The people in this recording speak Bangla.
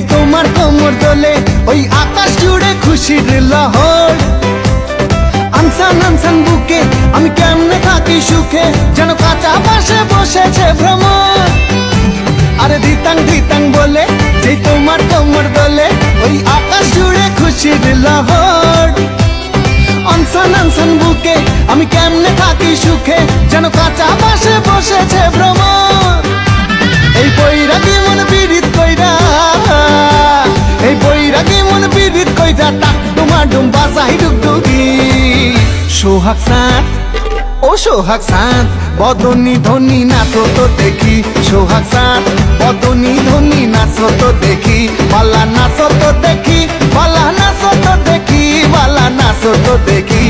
যেই তোমার কোমর দোলে ওই আকাশ জুড়ে খুশির লহর। আনসান আনসান বুকে আমি কেমনে থাকি সুখে, যেন কাঁচা পাশে বসেছে ভ্রমর। আরে ধিতাং ধিতাং বলে যেই তোমার কোমর দোলে ওই আকাশ জুড়ে খুশির লহর। আনসান আনসান বুকে আমি কেমনে থাকি সুখে, যেন কাঁচা পাশে বসেছে ভ্রমর। এই বৈরাগী মন বিরিত কইরা, এই বৈরাগী মন বিরিত কইরা টাক ডুমা ডুম বাজাই ডুগডুগি। সোহাগ সাঁত ও সোহাগ সাঁত বদনী ধনী নাচো তো দেখি। সোহাগ সাঁত বদনী ধনী নাচো তো দেখি। বালা নাচো তো দেখি, বালা নাচো তো দেখি, বালা নাচো তো দেখি।